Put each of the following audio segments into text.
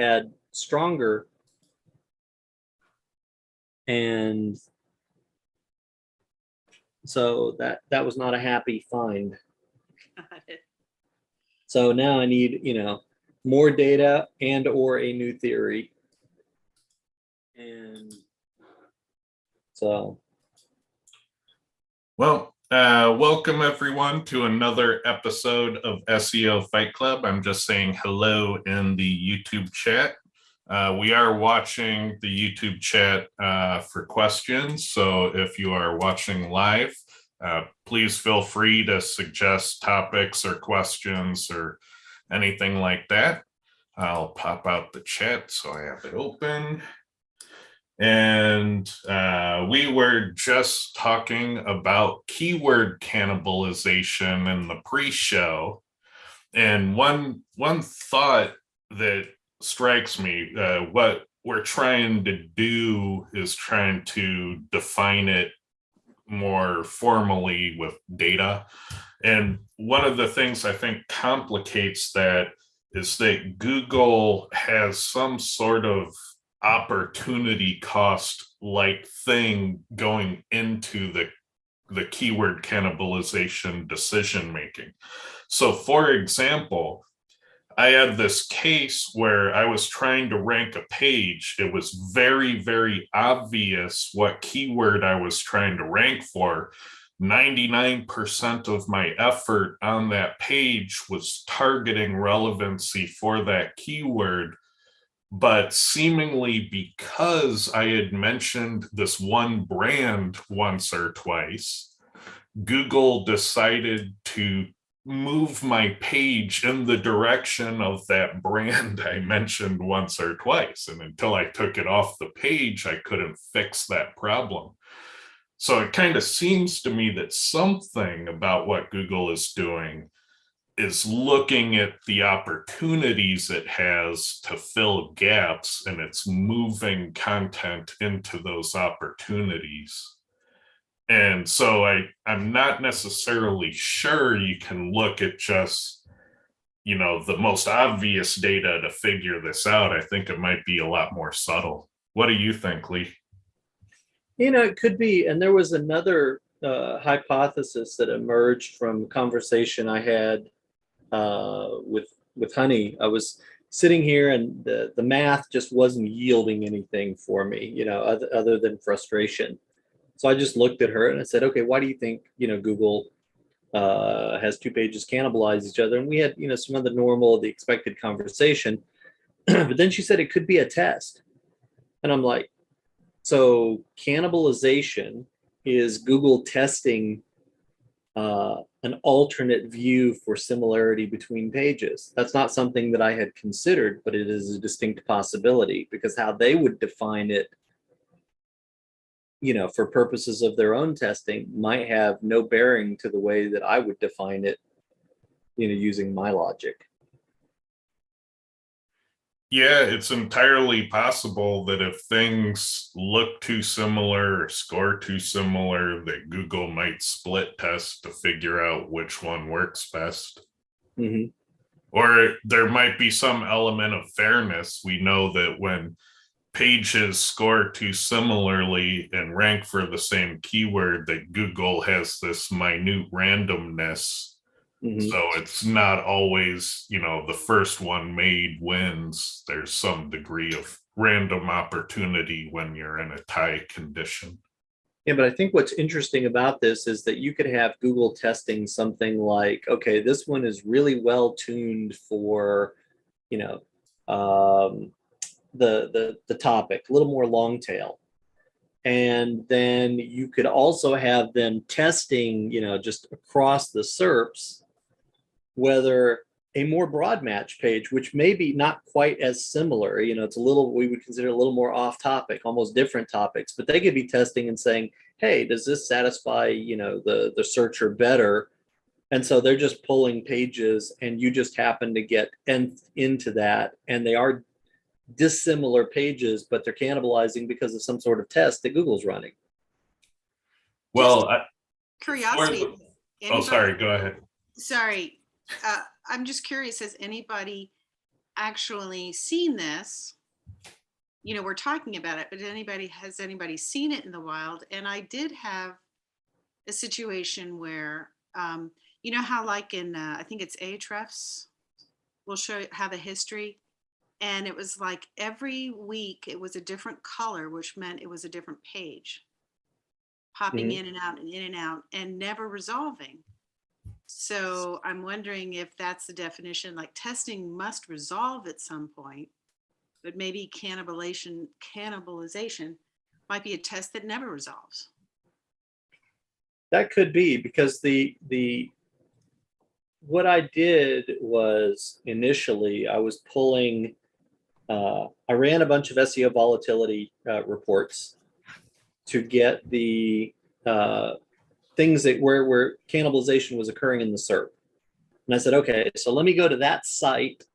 had stronger, and so that was not a happy find. Got it. So now I need, more data and or a new theory. And so. Well, welcome everyone to another episode of SEO Fight Club. I'm just saying hello in the YouTube chat. We are watching the YouTube chat for questions. So if you are watching live, please feel free to suggest topics or questions or anything like that. I'll pop out the chat so I have it open. And we were just talking about keyword cannibalization in the pre-show. And one thought that strikes me, what we're trying to do is trying to define it more formally with data. And one of the things I think complicates that is that Google has some sort of opportunity cost like thing going into the keyword cannibalization decision making. So for example, I had this case where I was trying to rank a page. It was very, very obvious what keyword I was trying to rank for. 99% of my effort on that page was targeting relevancy for that keyword. But seemingly because I had mentioned this one brand once or twice, Google decided to move my page in the direction of that brand I mentioned once or twice. And until I took it off the page, I couldn't fix that problem. So it kind of seems to me that something about what Google is doing is looking at the opportunities it has to fill gaps, and it's moving content into those opportunities. And so I'm not necessarily sure you can look at just, the most obvious data to figure this out. I think it might be a lot more subtle. What do you think, Lee? It could be. And there was another hypothesis that emerged from a conversation I had with Honey. I was sitting here and the math just wasn't yielding anything for me, other than frustration. So I just looked at her and I said, okay, why do you think, Google has two pages cannibalize each other? And we had, some of the expected conversation. But then she said it could be a test. And I'm like, so cannibalization is Google testing an alternate view for similarity between pages. That's not something that I had considered, but it is a distinct possibility, because how they would define it, for purposes of their own testing, might have no bearing to the way that I would define it, using my logic. Yeah, it's entirely possible that if things look too similar or score too similar, that Google might split test to figure out which one works best. Mm-hmm. Or there might be some element of fairness. We know that when pages score too similarly and rank for the same keyword, that Google has this minute randomness. Mm-hmm. So it's not always, the first one made wins. There's some degree of random opportunity when you're in a tie condition. Yeah, but I think what's interesting about this is that you could have Google testing something like, okay, this one is really well tuned for, the topic, a little more long tail. And then you could also have them testing, just across the SERPs, whether a more broad match page, which may be not quite as similar, it's a little, we would consider a little more off topic, almost different topics, but they could be testing and saying, hey, does this satisfy, the searcher better? And so they're just pulling pages and you just happen to get into that, and they are dissimilar pages, but they're cannibalizing because of some sort of test that Google's running. Well, curiosity. Sorry, go ahead. Sorry. I'm just curious, has anybody actually seen this. We're talking about it, but has anybody seen it in the wild? And I did have a situation where, how like in, I think it's Ahrefs, will have a history. And it was like every week it was a different color, which meant it was a different page, popping Mhm. in and out and in and out and never resolving. So I'm wondering if that's the definition, like testing must resolve at some point, but maybe cannibalization might be a test that never resolves. That could be, because what I did was, initially I was pulling, I ran a bunch of SEO volatility reports to get the things that where cannibalization was occurring in the SERP. And I said, okay, so let me go to that site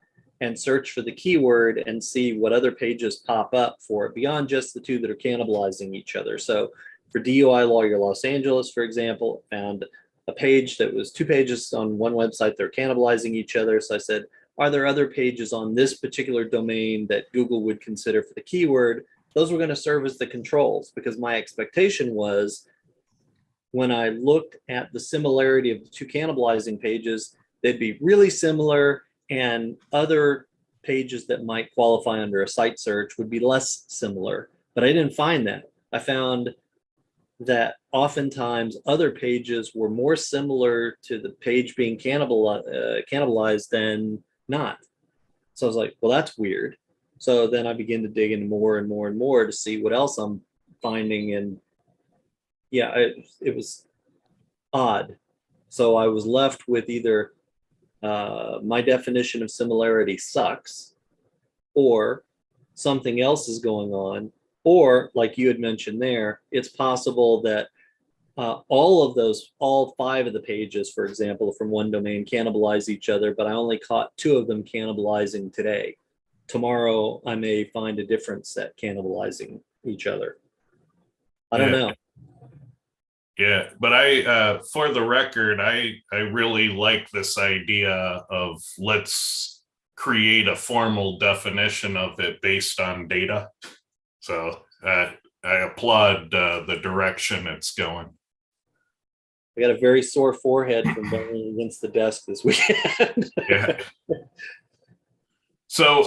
and search for the keyword and see what other pages pop up for it beyond just the two that are cannibalizing each other. So for DUI Lawyer Los Angeles, for example, found a page that was 2 pages on one website that are cannibalizing each other. So I said, are there other pages on this particular domain that Google would consider for the keyword? Those were going to serve as the controls, because my expectation was, when I looked at the similarity of the 2 cannibalizing pages, they'd be really similar, and other pages that might qualify under a site search would be less similar. But I didn't find that. I found that oftentimes other pages were more similar to the page being cannibalized than not. So I was like, well, that's weird. So then I began to dig into more and more and more to see what else I'm finding. And yeah, it was odd. So I was left with either my definition of similarity sucks, or something else is going on, or like you had mentioned there, it's possible that all 5 of the pages, for example, from one domain cannibalize each other, but I only caught 2 of them cannibalizing today. Tomorrow, I may find a different set cannibalizing each other. I don't know. Yeah, but for the record, I really like this idea of let's create a formal definition of it based on data. So I applaud the direction it's going. I got a very sore forehead from banging against the desk this weekend. Yeah. So,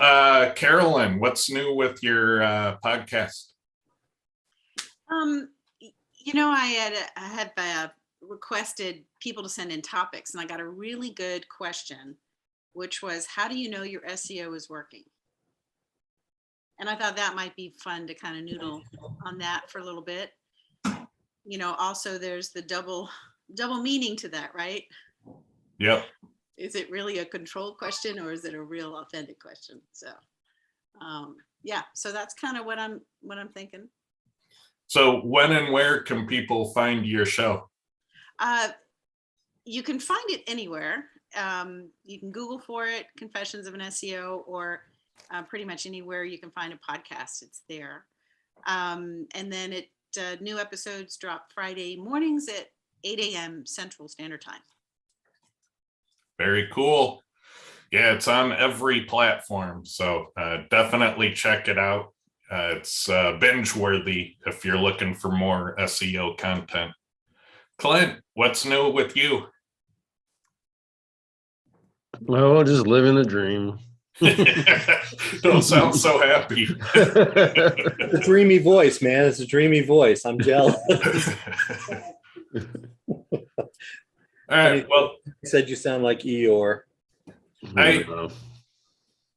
Carolyn, what's new with your podcast? I had requested people to send in topics, and I got a really good question, which was, how do you know your SEO is working? And I thought that might be fun to kind of noodle on that for a little bit. Also there's the double meaning to that, right? Yep. Is it really a control question, or is it a real authentic question? So, yeah, so that's kind of what I'm thinking. So when and where can people find your show? You can find it anywhere. You can Google for it, Confessions of an SEO, or pretty much anywhere you can find a podcast, it's there. And then new episodes drop Friday mornings at 8 a.m. Central Standard Time. Very cool. Yeah, it's on every platform, so definitely check it out. It's binge worthy if you're looking for more SEO content. Clint, what's new with you? Oh, just living the dream. Don't sound so happy. It's a dreamy voice, man. It's a dreamy voice. I'm jealous. All right. Well, you said you sound like Eeyore.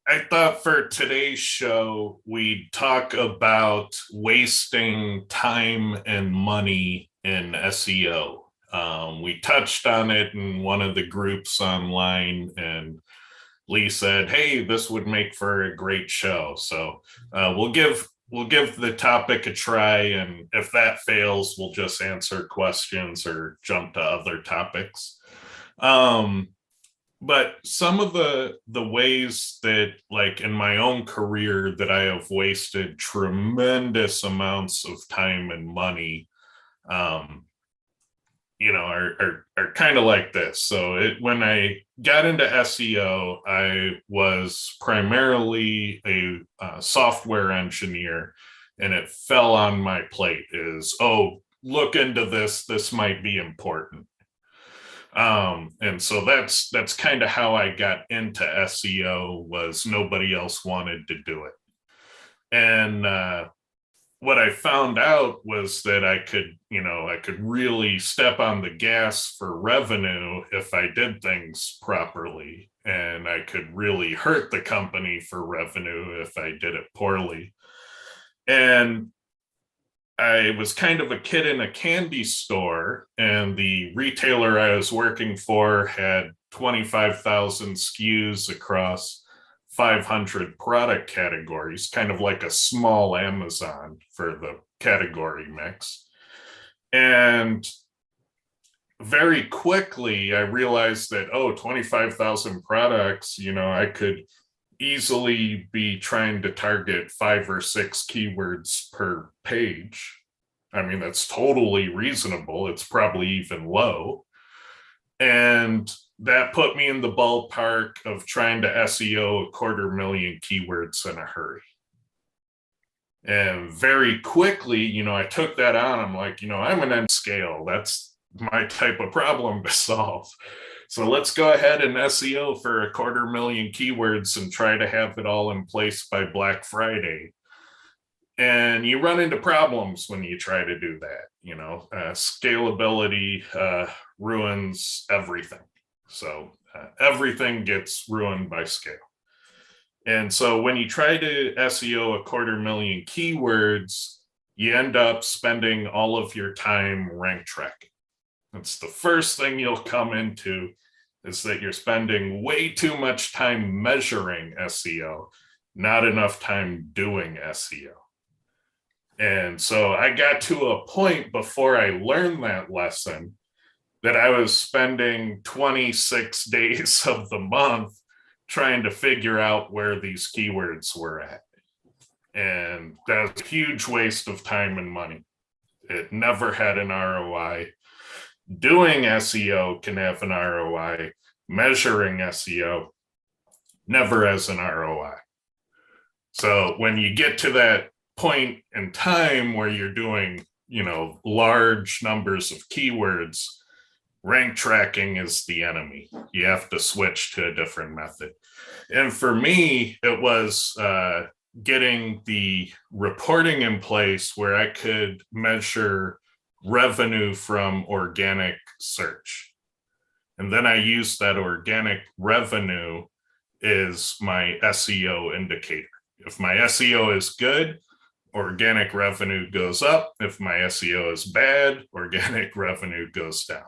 I thought for today's show, we'd talk about wasting time and money in SEO. We touched on it in one of the groups online, and Lee said, hey, this would make for a great show. So we'll give the topic a try, and if that fails, we'll just answer questions or jump to other topics. But some of the ways that, like in my own career, that I have wasted tremendous amounts of time and money are kind of like this. So when I got into SEO, I was primarily a software engineer, and it fell on my plate is, oh, look into this. This might be important. And so that's kind of how I got into SEO, was nobody else wanted to do it. And what I found out was that I could really step on the gas for revenue if I did things properly, and I could really hurt the company for revenue if I did it poorly. And I was kind of a kid in a candy store, and the retailer I was working for had 25,000 SKUs across 500 product categories, kind of like a small Amazon for the category mix. And very quickly, I realized that, 25,000 products, I could easily be trying to target 5 or 6 keywords per page. I mean, that's totally reasonable. It's probably even low. And that put me in the ballpark of trying to SEO 250,000 keywords in a hurry. And very quickly, I took that on. I'm like, I'm an end scale. That's my type of problem to solve. So let's go ahead and SEO for 250,000 keywords and try to have it all in place by Black Friday. And you run into problems when you try to do that. Scalability ruins everything. So everything gets ruined by scale. And so when you try to SEO 250,000 keywords, you end up spending all of your time rank tracking. That's the first thing you'll come into, is that you're spending way too much time measuring SEO, not enough time doing SEO. And so I got to a point before I learned that lesson that I was spending 26 days of the month trying to figure out where these keywords were at. And that's a huge waste of time and money. It never had an ROI. Doing SEO can have an ROI. Measuring SEO never has an ROI. So when you get to that point in time where you're doing, large numbers of keywords, rank tracking is the enemy. You have to switch to a different method. And for me, it was getting the reporting in place where I could measure revenue from organic search. And then I used that organic revenue as my SEO indicator. If my SEO is good, organic revenue goes up. If my SEO is bad, organic revenue goes down.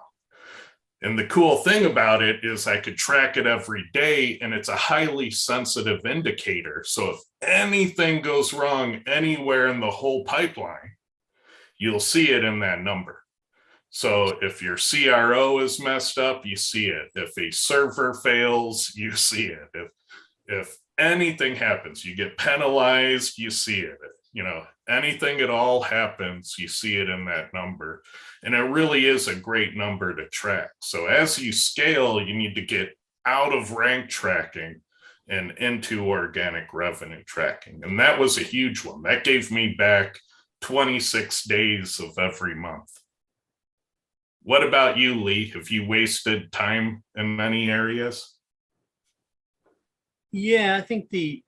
And the cool thing about it is I could track it every day, and it's a highly sensitive indicator. So if anything goes wrong anywhere in the whole pipeline, you'll see it in that number. So if your CRO is messed up, you see it. If a server fails, you see it. If anything happens, you get penalized, you see it. Anything at all happens, you see it in that number. And it really is a great number to track. So as you scale, you need to get out of rank tracking and into organic revenue tracking. And that was a huge one. That gave me back 26 days of every month. What about you, Lee? Have you wasted time in many areas? Yeah, I think the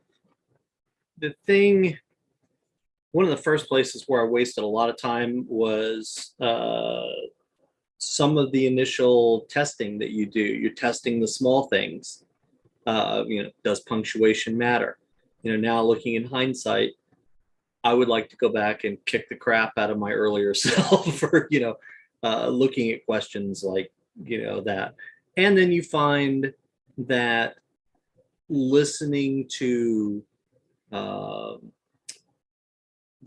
thing, one of the first places where I wasted a lot of time was some of the initial testing that you do. You're testing the small things. Does punctuation matter? Now looking in hindsight, I would like to go back and kick the crap out of my earlier self for, looking at questions like, that. And then you find that listening to the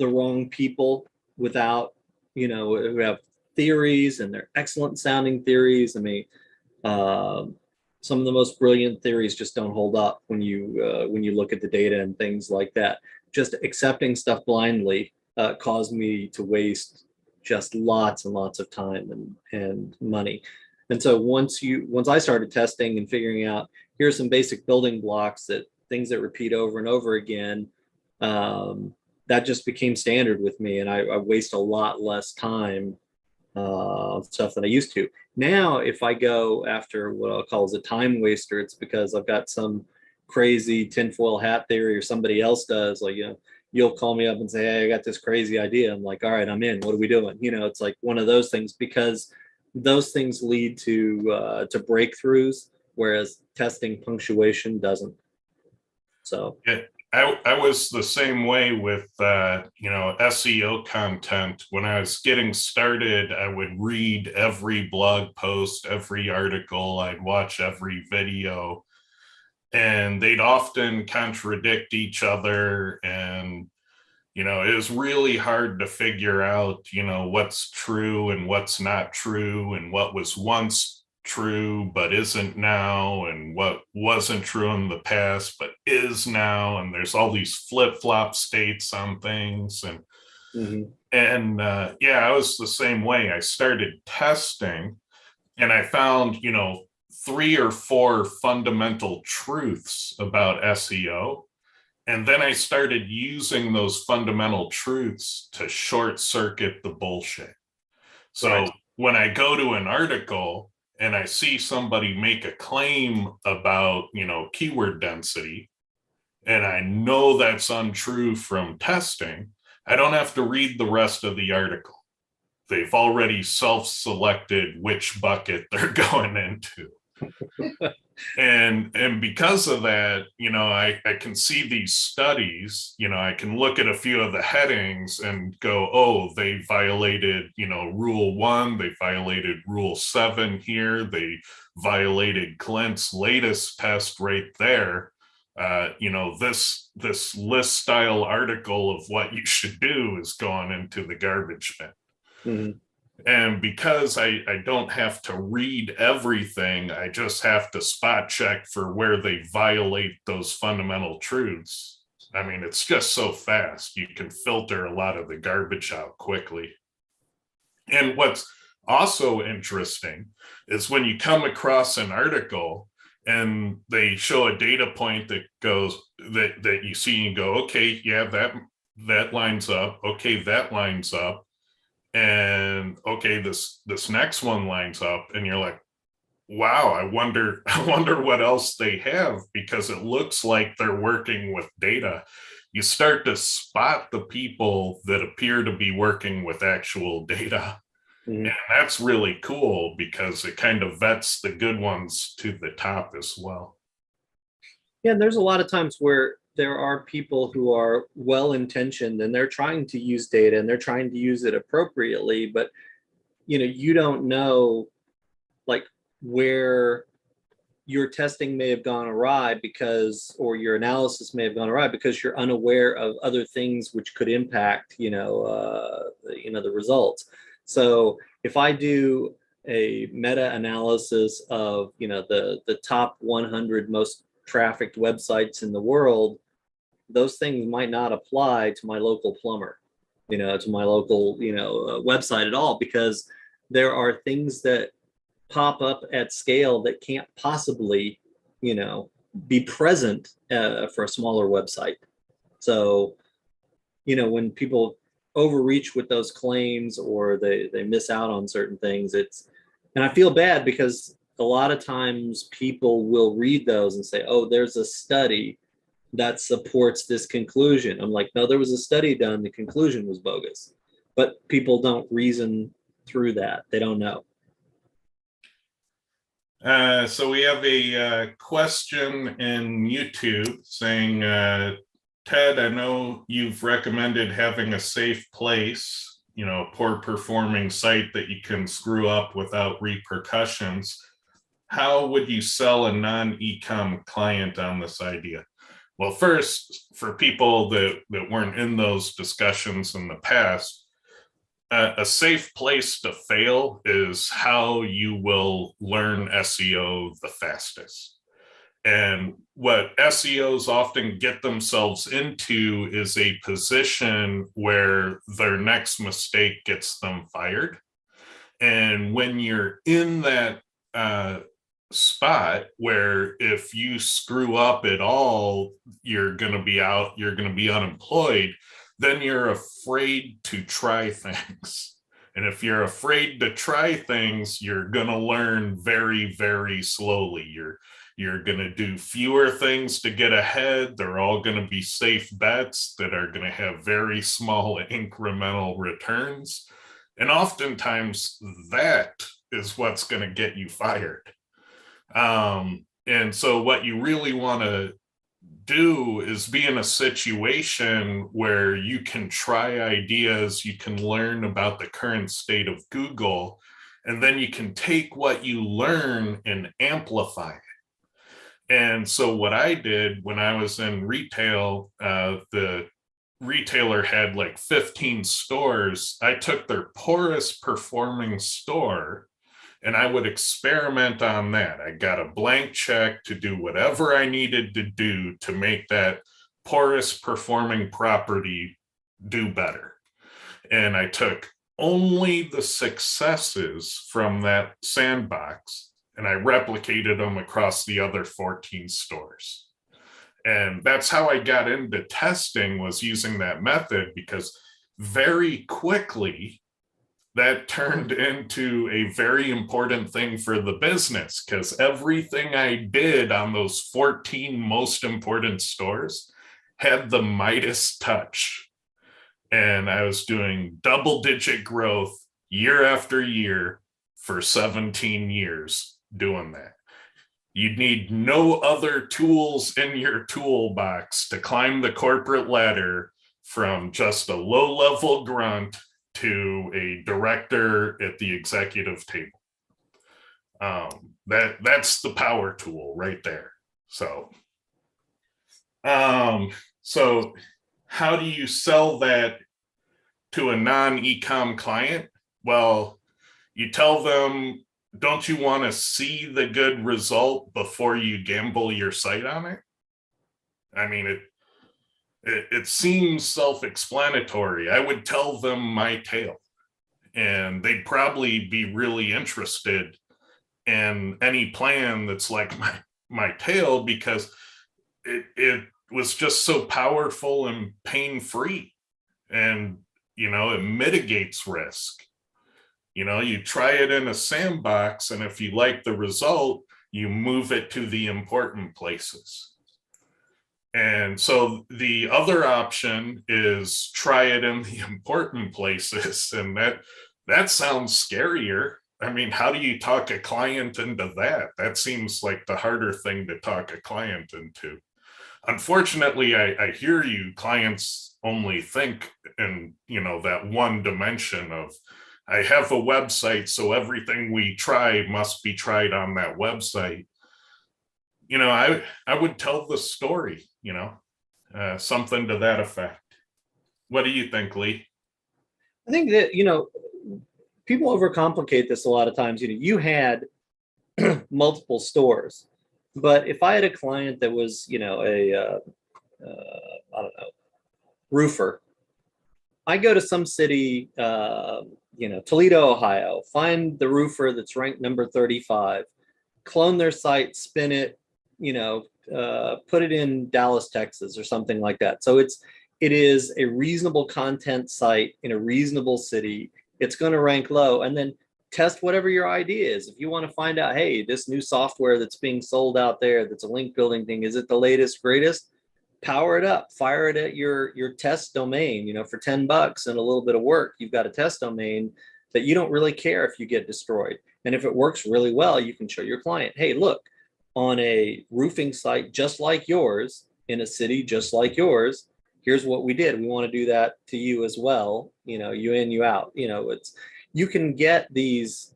wrong people without, who have theories, and they're excellent sounding theories. I mean, some of the most brilliant theories just don't hold up when you look at the data and things like that. Just accepting stuff blindly caused me to waste just lots and lots of time and money. And so once I started testing and figuring out, here's some basic building blocks, that things that repeat over and over again, that just became standard with me. And I waste a lot less time stuff than I used to. Now, if I go after what I'll call as a time waster, it's because I've got some crazy tinfoil hat theory, or somebody else does. Like, you'll call me up and say, hey, I got this crazy idea. I'm like, all right, I'm in. What are we doing? It's like one of those things, because those things lead to breakthroughs, whereas testing punctuation doesn't. So Yeah, I was the same way with SEO content. When I was getting started, I would read every blog post, every article, I'd watch every video, and they'd often contradict each other. And it was really hard to figure out, what's true and what's not true, and what was once true but isn't now, and what wasn't true in the past but is now. And there's all these flip-flop states on things. Yeah, I was the same way. I started testing, and I found, 3 or 4 fundamental truths about SEO. And then I started using those fundamental truths to short circuit the bullshit. So right. When I go to an article and I see somebody make a claim about, keyword density, and I know that's untrue from testing, I don't have to read the rest of the article. They've already self-selected which bucket they're going into. And because of that, I can see these studies. I can look at a few of the headings and go, oh, they violated, rule 1, they violated rule 7 here, they violated Clint's latest test right there. This list style article of what you should do is gone into the garbage bin. Mm-hmm. And because I don't have to read everything, I just have to spot check for where they violate those fundamental truths. I mean, it's just so fast. You can filter a lot of the garbage out quickly. And what's also interesting is when you come across an article and they show a data point that goes that you see and go, okay, yeah, that lines up. Okay, that lines up. And okay, this next one lines up, and you're like, wow, I wonder what else they have, because it looks like they're working with data. You start to spot the people that appear to be working with actual data. Mm-hmm. And that's really cool, because it kind of vets the good ones to the top as well. Yeah, and there's a lot of times where there are people who are well-intentioned and they're trying to use data and they're trying to use it appropriately, but you don't know, like, where your testing may have gone awry or your analysis may have gone awry because you're unaware of other things which could impact the results. So if I do a meta-analysis of the top 100 most trafficked websites in the world, those things might not apply to my local plumber, to my local website at all, because there are things that pop up at scale that can't possibly be present for a smaller website. So when people overreach with those claims, or they miss out on certain things, and I feel bad, because a lot of times people will read those and say, oh, there's a study that supports this conclusion. I'm like, no, there was a study done, the conclusion was bogus. But people don't reason through that. They don't know. So we have a question in YouTube saying, Ted, I know you've recommended having a safe place, a poor performing site that you can screw up without repercussions. How would you sell a non-e-com client on this idea? Well, first, for people that weren't in those discussions in the past, a safe place to fail is how you will learn SEO the fastest. And what SEOs often get themselves into is a position where their next mistake gets them fired. And when you're in that spot where if you screw up at all, you're going to be out, you're going to be unemployed, then you're afraid to try things. And if you're afraid to try things, you're going to learn very, very slowly. You're going to do fewer things to get ahead. They're all going to be safe bets that are going to have very small incremental returns. And oftentimes that is what's going to get you fired. And so what you really want to do is be in a situation where you can try ideas, you can learn about the current state of Google, and then you can take what you learn and amplify it. And so what I did when I was in retail, the retailer had like 15 stores. I took their poorest performing store and I would experiment on that. I got a blank check to do whatever I needed to do to make that poorest performing property do better. And I took only the successes from that sandbox and I replicated them across the other 14 stores. And that's how I got into testing, was using that method, because very quickly that turned into a very important thing for the business, because everything I did on those 14 most important stores had the Midas touch. And I was doing double-digit growth year after year for 17 years doing that. You'd need no other tools in your toolbox to climb the corporate ladder from just a low-level grunt to a director at the executive table. That's the power tool right there. So how do you sell that to a non-ecom client? Well, you tell them, don't you want to see the good result before you gamble your site on it? I mean, it seems self-explanatory. I would tell them my tale, and they'd probably be really interested in any plan that's like my tale, because it was just so powerful and pain-free, and it mitigates risk. You try it in a sandbox, and if you like the result, you move it to the important places. And so the other option is try it in the important places. And that sounds scarier. I mean, how do you talk a client into that? That seems like the harder thing to talk a client into. Unfortunately, I hear you, clients only think in, that one dimension of, I have a website, so everything we try must be tried on that website. I would tell the story, something to that effect. What do you think, Lee? I think that, people overcomplicate this a lot of times. You had multiple stores, but if I had a client that was, I don't know, roofer, I go to some city, Toledo, Ohio, find the roofer that's ranked number 35, clone their site, spin it, put it in Dallas, Texas, or something like that. So it is a reasonable content site in a reasonable city. It's going to rank low, and then test whatever your idea is. If you want to find out, hey, this new software that's being sold out there, that's a link building thing, is it the latest, greatest? Power it up, fire it at your test domain, for $10 and a little bit of work, you've got a test domain that you don't really care if you get destroyed. And if it works really well, you can show your client, hey, look, on a roofing site just like yours, in a city just like yours, here's what we did. We want to do that to you as well. You in, you out. You can get these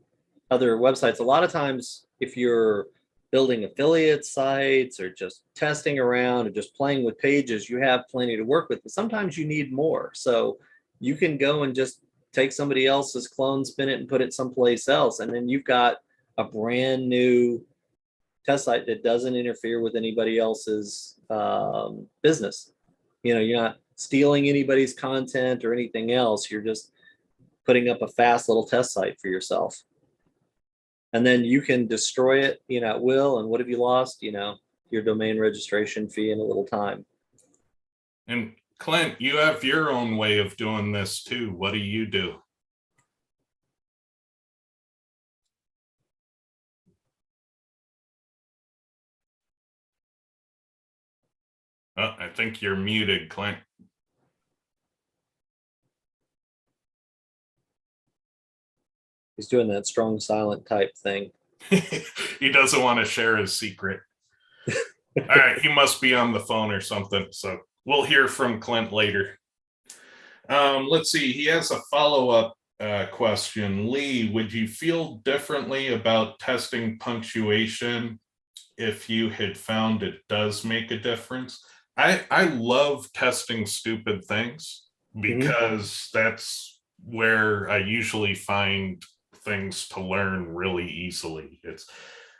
other websites. A lot of times, if you're building affiliate sites or just testing around or just playing with pages, you have plenty to work with, but sometimes you need more. So you can go and just take somebody else's clone, spin it, and put it someplace else. And then you've got a brand new test site that doesn't interfere with anybody else's business. You know, you're not stealing anybody's content or anything else. You're just putting up a fast little test site for yourself. And then you can destroy it, you know, at will. And what have you lost? You know, your domain registration fee in a little time. And Clint, you have your own way of doing this too. What do you do? Oh, I think you're muted, Clint. He's doing that strong silent type thing. He doesn't want to share his secret. All right, he must be on the phone or something. So we'll hear from Clint later. Let's see. He has a follow-up question. Lee, would you feel differently about testing punctuation if you had found it does make a difference? I love testing stupid things because that's where I usually find things to learn really easily. It's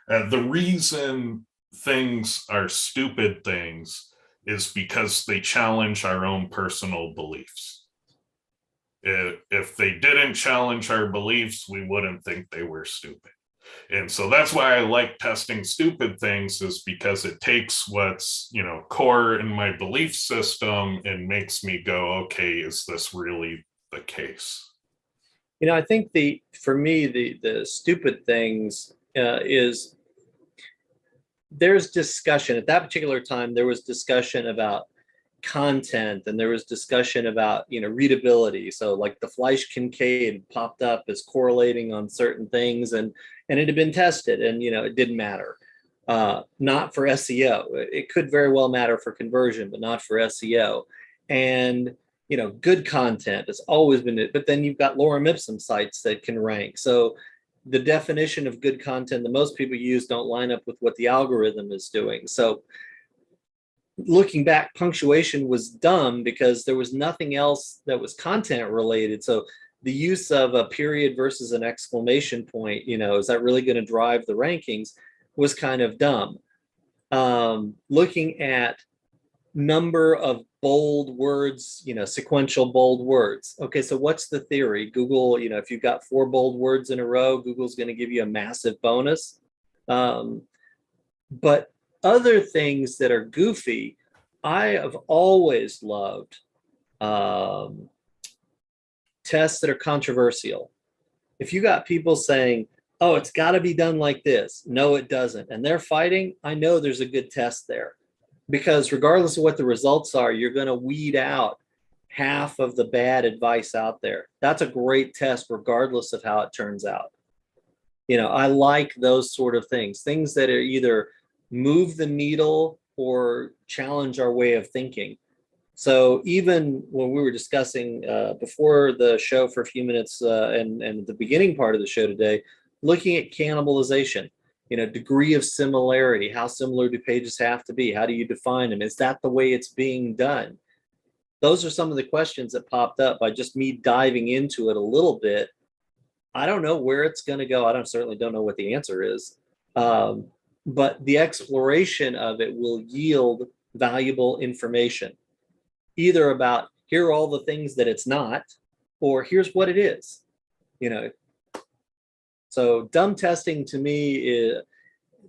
the reason things are stupid things is because they challenge our own personal beliefs. If they didn't challenge our beliefs, we wouldn't think they were stupid. And so that's why I like testing stupid things, is because it takes what's, you know, core in my belief system and makes me go, okay, is this really the case? You know, I think for me, the stupid things is there's discussion at that particular time. There was discussion about content, and there was discussion about, you know, readability. So like the Fleisch Kincaid popped up as correlating on certain things, and it had been tested, and, you know, it didn't matter. Not for SEO. It could very well matter for conversion, but not for SEO. And, you know, good content has always been it. But then you've got lorem ipsum sites that can rank. So the definition of good content that most people use don't line up with what the algorithm is doing. So looking back, punctuation was dumb because there was nothing else that was content related. So the use of a period versus an exclamation point, you know, is that really going to drive the rankings, was kind of dumb. Looking at number of bold words, you know, sequential bold words. Okay, so what's the theory? Google, you know, if you've got 4 bold words in a row, Google's going to give you a massive bonus. But other things that are goofy, I have always loved tests that are controversial. If you got people saying, oh, it's got to be done like this, no, it doesn't, and they're fighting, I know there's a good test there. Because regardless of what the results are, you're going to weed out half of the bad advice out there. That's a great test, regardless of how it turns out. You know, I like those sort of things that are either move the needle or challenge our way of thinking. So even when we were discussing before the show for a few minutes and the beginning part of the show today, looking at cannibalization, you know, degree of similarity, how similar do pages have to be? How do you define them? Is that the way it's being done? Those are some of the questions that popped up by just me diving into it a little bit. I don't know where it's going to go. Certainly don't know what the answer is. But the exploration of it will yield valuable information, either about here are all the things that it's not, or here's what it is, you know. So dumb testing to me is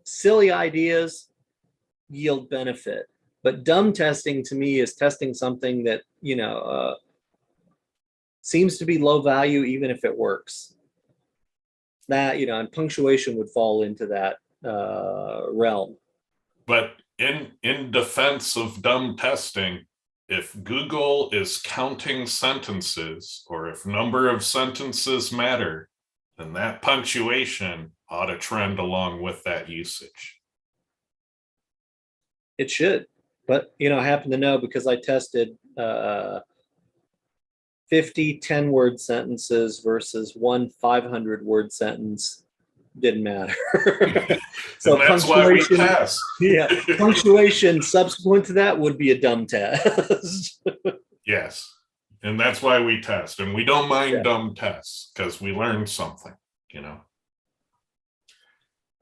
silly ideas yield benefit, but dumb testing to me is testing something that, you know, seems to be low value, even if it works. That, you know, and punctuation would fall into that realm. But in defense of dumb testing, if Google is counting sentences, or if number of sentences matter, then that punctuation ought to trend along with that usage. It should, but, you know, I happen to know because I tested 50 10-word sentences versus one 500-word sentence. Didn't matter. So that's why we test. Yeah, punctuation subsequent to that would be a dumb test. Yes, and that's why we test, and we don't mind dumb tests because we learn something, you know.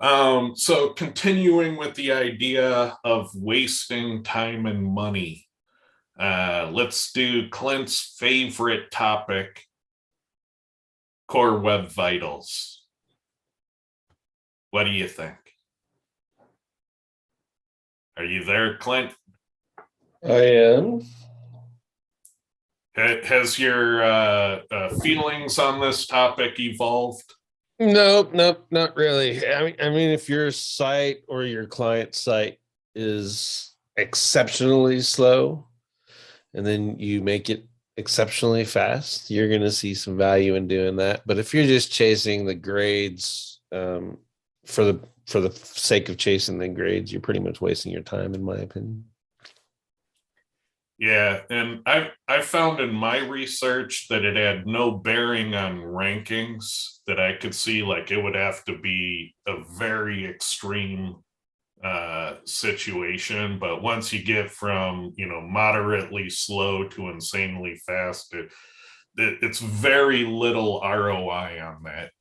So continuing with the idea of wasting time and money, let's do Clint's favorite topic, Core Web Vitals. What do you think? Are you there, Clint? I am. Has your feelings on this topic evolved? Nope, not really. I mean, if your site or your client site is exceptionally slow, and then you make it exceptionally fast, you're going to see some value in doing that. But if you're just chasing the grades, for the sake of chasing the grades, you're pretty much wasting your time, in my opinion. Yeah, and I found in my research that it had no bearing on rankings that I could see. Like it would have to be a very extreme situation, but once you get from moderately slow to insanely fast, it's very little ROI on that.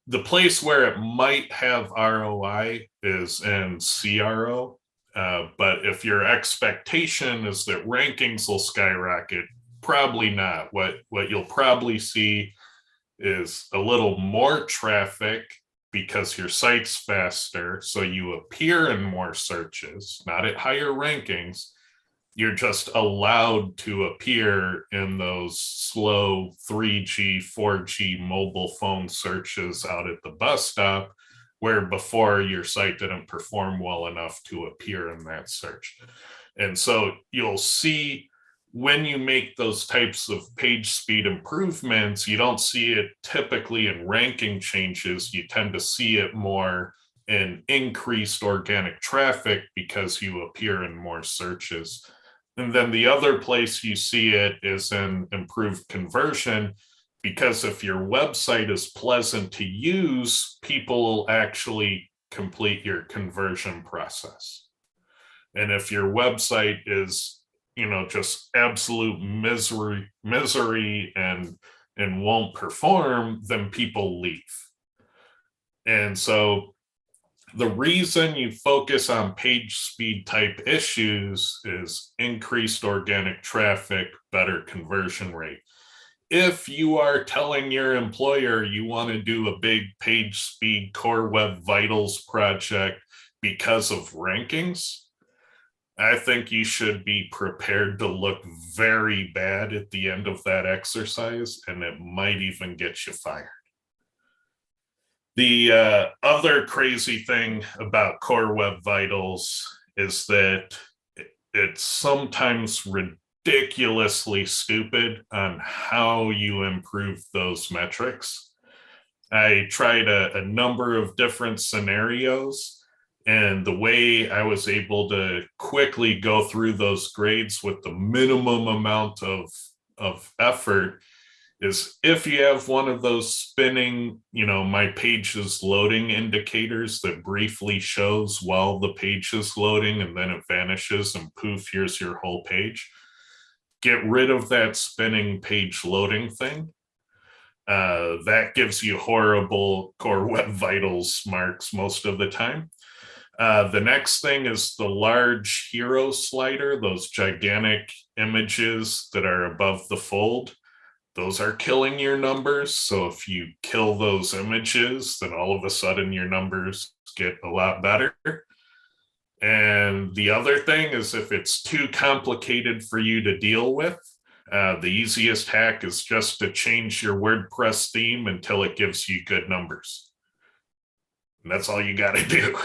The place where it might have ROI is in CRO. But if your expectation is that rankings will skyrocket, probably not. What you'll probably see is a little more traffic because your site's faster, so you appear in more searches, not at higher rankings. You're just allowed to appear in those slow 3G, 4G mobile phone searches out at the bus stop, where before your site didn't perform well enough to appear in that search. And so you'll see when you make those types of page speed improvements, you don't see it typically in ranking changes. You tend to see it more in increased organic traffic because you appear in more searches. And then the other place you see it is in improved conversion, because if your website is pleasant to use, people will actually complete your conversion process. And if your website is, just absolute misery and won't perform, then people leave. And so the reason you focus on page speed type issues is increased organic traffic, better conversion rate. If you are telling your employer you want to do a big page speed Core Web Vitals project because of rankings, I think you should be prepared to look very bad at the end of that exercise, and it might even get you fired. The other crazy thing about Core Web Vitals is that it's sometimes ridiculously stupid on how you improve those metrics. I tried a number of different scenarios, and the way I was able to quickly go through those grades with the minimum amount of effort is if you have one of those spinning, my page is loading indicators that briefly shows while the page is loading and then it vanishes and poof, here's your whole page. Get rid of that spinning page loading thing. That gives you horrible Core Web Vitals marks most of the time. The next thing is the large hero slider, those gigantic images that are above the fold. Those are killing your numbers. So if you kill those images, then all of a sudden your numbers get a lot better. And the other thing is if it's too complicated for you to deal with, the easiest hack is just to change your WordPress theme until it gives you good numbers. And that's all you got to do.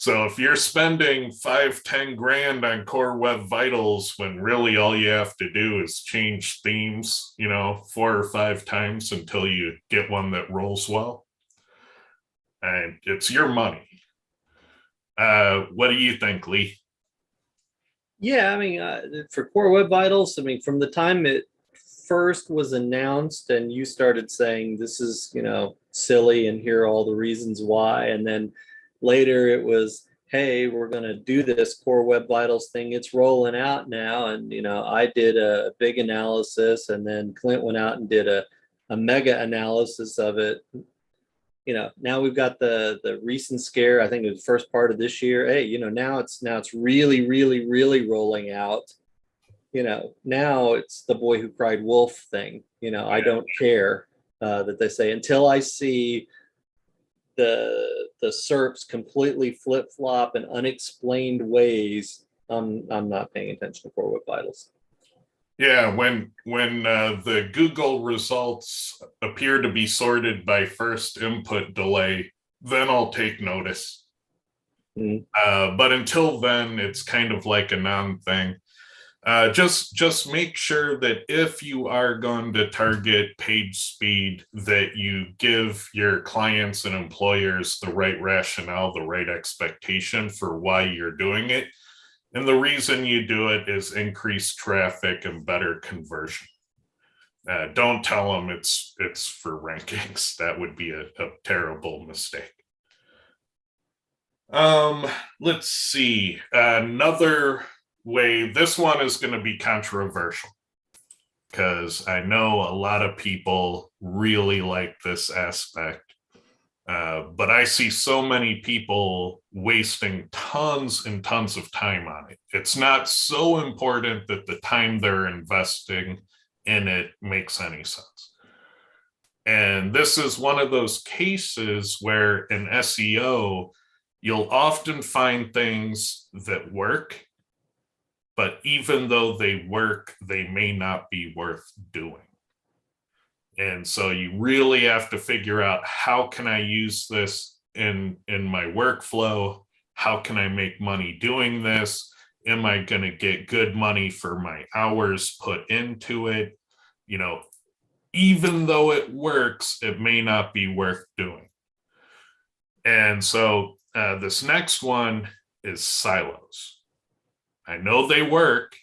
So if you're spending 5-10 grand on Core Web Vitals, when really all you have to do is change themes, 4 or 5 times until you get one that rolls well, and it's your money. What do you think, Lee? Yeah, I mean, for Core Web Vitals, I mean, from the time it first was announced and you started saying this is, silly and here are all the reasons why, and then later it was, hey, we're going to do this Core Web Vitals thing. It's rolling out now. And, I did a big analysis, and then Clint went out and did a mega analysis of it. now we've got the recent scare. I think it was the first part of this year. Hey, now it's really, really, really rolling out. Now it's the boy who cried wolf thing. I don't care that they say until I see the SERPs completely flip flop in unexplained ways. I'm not paying attention to Core Web Vitals. Yeah, when the Google results appear to be sorted by first input delay, then I'll take notice. But until then, it's kind of like a non-thing. Just make sure that if you are going to target page speed, that you give your clients and employers the right rationale, the right expectation for why you're doing it. And the reason you do it is increased traffic and better conversion. Don't tell them it's for rankings. That would be a terrible mistake. Let's see. Another way, this one is going to be controversial because I know a lot of people really like this aspect. But I see so many people wasting tons and tons of time on it. It's not so important that the time they're investing in it makes any sense. And this is one of those cases where in SEO, you'll often find things that work, but even though they work, they may not be worth doing. And so you really have to figure out, how can I use this in my workflow? How can I make money doing this? Am I going to get good money for my hours put into it? Even though it works, it may not be worth doing. And so this next one is silos. I know they work.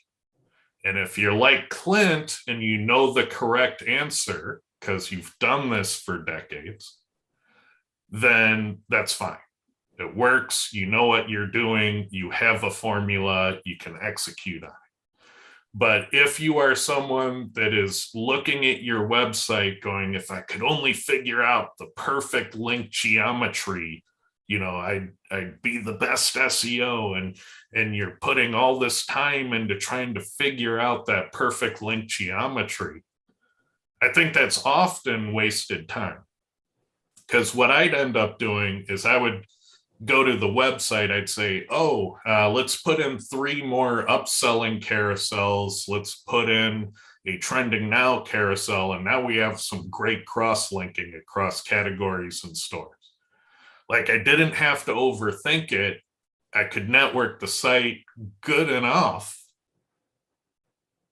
And if you're like Clint and you know the correct answer, because you've done this for decades, then that's fine. It works. You know what you're doing. You have a formula. You can execute on it. But if you are someone that is looking at your website going, if I could only figure out the perfect link geometry, I'd be the best SEO, and you're putting all this time into trying to figure out that perfect link geometry, I think that's often wasted time. Because what I'd end up doing is I would go to the website, I'd say, let's put in 3 more upselling carousels. Let's put in a trending now carousel. And now we have some great cross-linking across categories and stores. Like, I didn't have to overthink it. I could network the site good enough.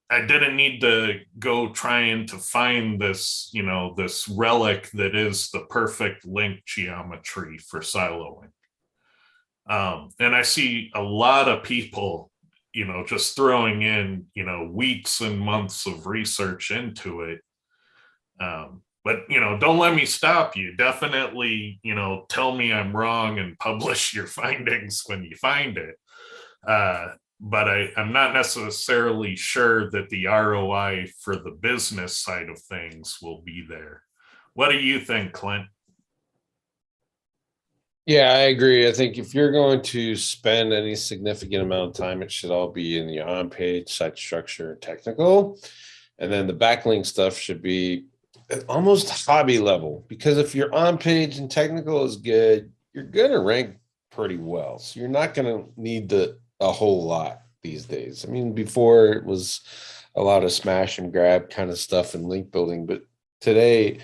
I didn't need to go trying to find this, this relic that is the perfect link geometry for siloing. And I see a lot of people, just throwing in, weeks and months of research into it. But, don't let me stop you. Definitely, tell me I'm wrong and publish your findings when you find it. But I'm not necessarily sure that the ROI for the business side of things will be there. What do you think, Clint? Yeah, I agree. I think if you're going to spend any significant amount of time, it should all be in the on-page, site structure, technical. And then the backlink stuff should be almost hobby level, because if your on-page and technical is good, you're going to rank pretty well. So you're not going to need a whole lot these days. I mean, before it was a lot of smash and grab kind of stuff and link building, but today,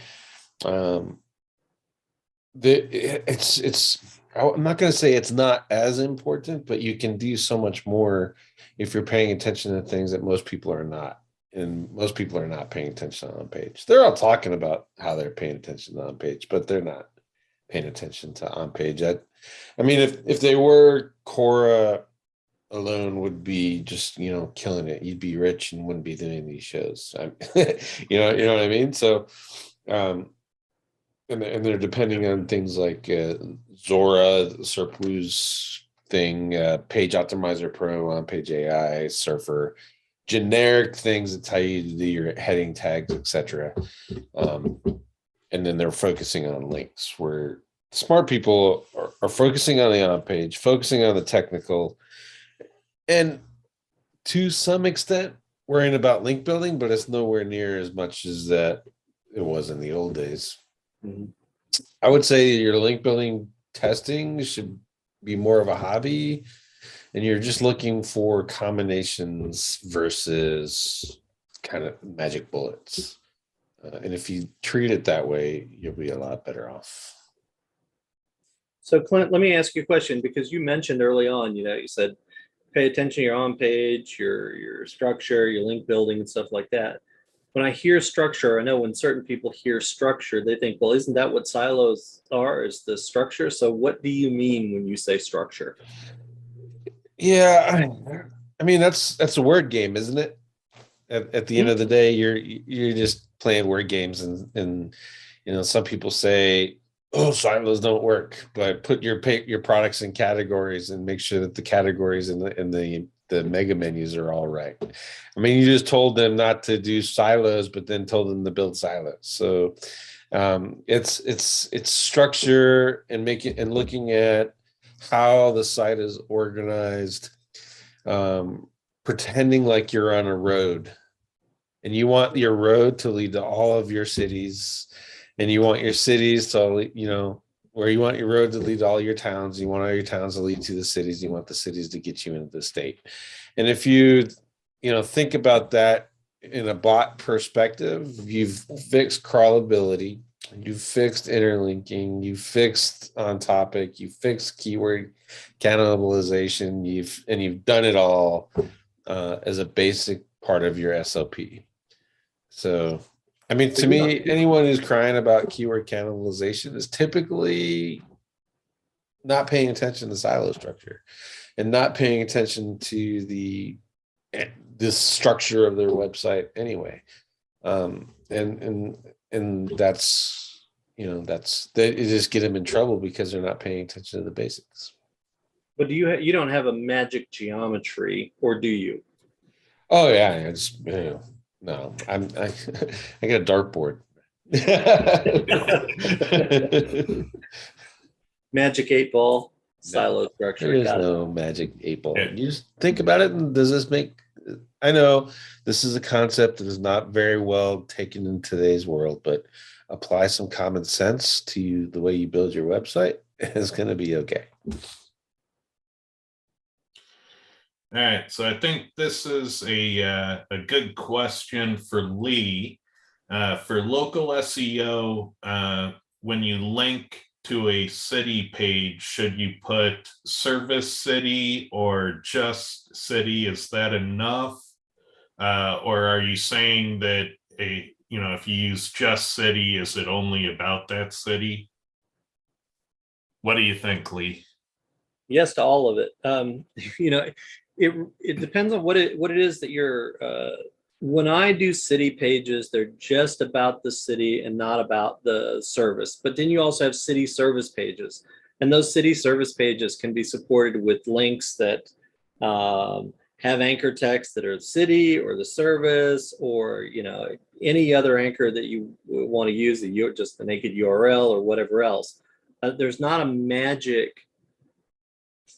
it's I'm not going to say it's not as important, but you can do so much more if you're paying attention to things that most people are not. And most people are not paying attention on page. They're all talking about how they're paying attention on page, but they're not paying attention to on page. I mean, if they were, Cora alone would be just, killing it. You'd be rich and wouldn't be doing these shows. You know what I mean? So, and they're depending on things like Zora, Surplus thing, Page Optimizer Pro, on Page AI, Surfer, generic things that tell you to do your heading tags, etc. and then they're focusing on links, where smart people are focusing on the on page, focusing on the technical, and to some extent worrying about link building, but it's nowhere near as much as that it was in the old days. Mhm. I would say your link building testing should be more of a hobby, and you're just looking for combinations versus kind of magic bullets. And if you treat it that way, you'll be a lot better off. So Clint, let me ask you a question, because you mentioned early on, you said pay attention to your on page, your structure, your link building and stuff like that. When I hear structure, I know when certain people hear structure, they think, well, isn't that what silos are, is the structure? So what do you mean when you say structure? Yeah, I mean that's a word game, isn't it? At the end of the day, you're just playing word games, and some people say, oh, silos don't work, but put your products in categories and make sure that the categories and the mega menus are all right. I mean, you just told them not to do silos, but then told them to build silos. So it's structure and looking at how the site is organized, pretending like you're on a road, and you want your road to lead to all of your cities, and you want your cities to, where you want your road to lead to all your towns. You want all your towns to lead to the cities. You want the cities to get you into the state. And if you think about that in a bot perspective, you've fixed crawlability, you've fixed interlinking, you've fixed on topic, you fixed keyword cannibalization, you've done it all as a basic part of your SLP. So, I mean, to me, anyone who's crying about keyword cannibalization is typically not paying attention to silo structure and not paying attention to the structure of their website anyway. And that's it just get them in trouble because they're not paying attention to the basics. But you don't have a magic geometry, or do you? Oh yeah, I just no, I got a dartboard. Magic 8-ball silo structure. There is Got it. no magic 8-ball. You just think about it, and does this make? I know this is a concept that is not very well taken in today's world, but apply some common sense to the way you build your website, and it's going to be okay. All right, so I think this is a good question for Lee. For local SEO, when you link to a city page, should you put service city or just city? Is that enough? Or are you saying that if you use just city, is it only about that city? What do you think, Lee? Yes to all of it. It depends on what it is that you're. When I do city pages, they're just about the city and not about the service. But then you also have city service pages, and those city service pages can be supported with links that have anchor text that are the city or the service, or any other anchor that you want to use, just the naked URL or whatever else. There's not a magic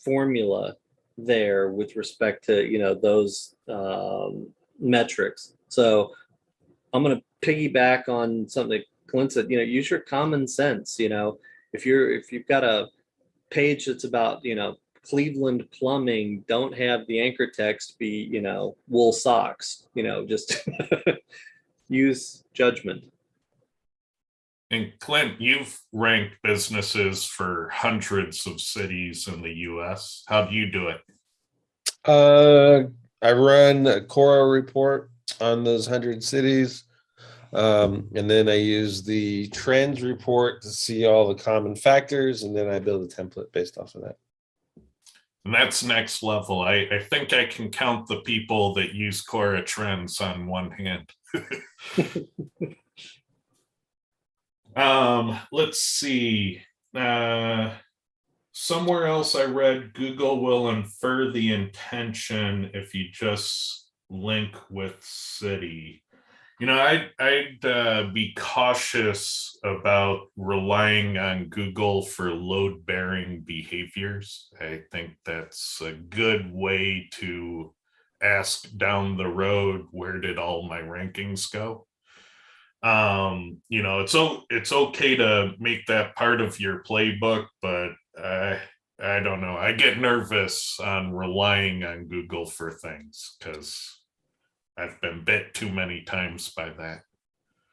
formula there with respect to those metrics. So I'm going to piggyback on something that Clint said. Use your common sense. If you've got a page that's about Cleveland plumbing, don't have the anchor text be wool socks. Just use judgment. And Clint, you've ranked businesses for hundreds of cities in the US. How do you do it? I run a Cora report on those 100 cities. And then I use the trends report to see all the common factors, and then I build a template based off of that. And that's next level. I think I can count the people that use Cora Trends on one hand. Let's see. Somewhere else I read Google will infer the intention if you just link with city. I'd be cautious about relying on Google for load-bearing behaviors. I think that's a good way to ask down the road, where did all my rankings go? It's okay to make that part of your playbook, but I don't know. I get nervous on relying on Google for things because I've been bit too many times by that.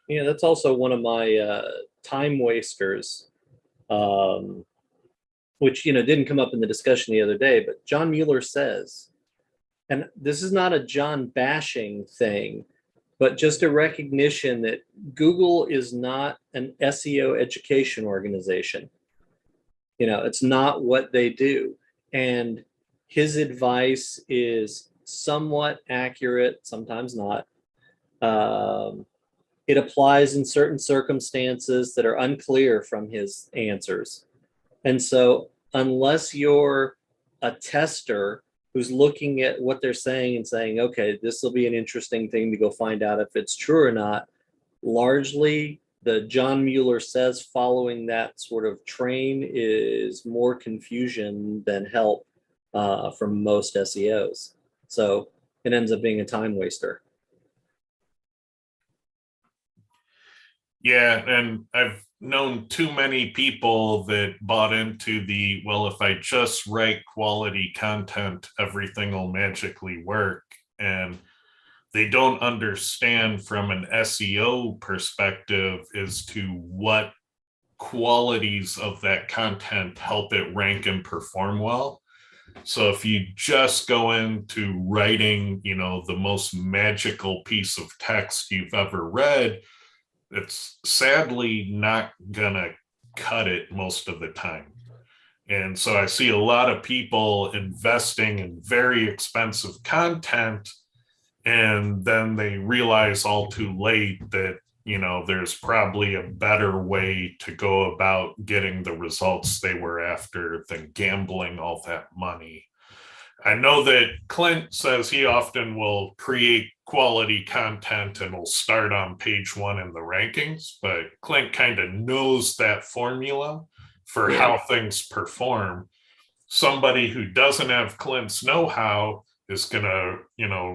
Yeah, that's also one of my time wasters, um, which didn't come up in the discussion the other day. But John Mueller says, and this is not a John bashing thing, but just a recognition that Google is not an SEO education organization. It's not what they do. And his advice is somewhat accurate, sometimes not. It applies in certain circumstances that are unclear from his answers. And so, unless you're a tester who's looking at what they're saying and saying, okay, this will be an interesting thing to go find out if it's true or not, largely the John Mueller says following that sort of train is more confusion than help from most SEOs. So it ends up being a time waster. Yeah, and I've known too many people that bought into the, well, if I just write quality content, everything will magically work. And they don't understand from an SEO perspective as to what qualities of that content help it rank and perform well. So if you just go into writing, the most magical piece of text you've ever read, it's sadly not gonna cut it most of the time. And so I see a lot of people investing in very expensive content, and then they realize all too late that there's probably a better way to go about getting the results they were after than gambling all that money. I know that Clint says he often will create quality content and will start on page 1 in the rankings, but Clint kind of knows that formula for how things perform. Somebody who doesn't have Clint's know-how is going to,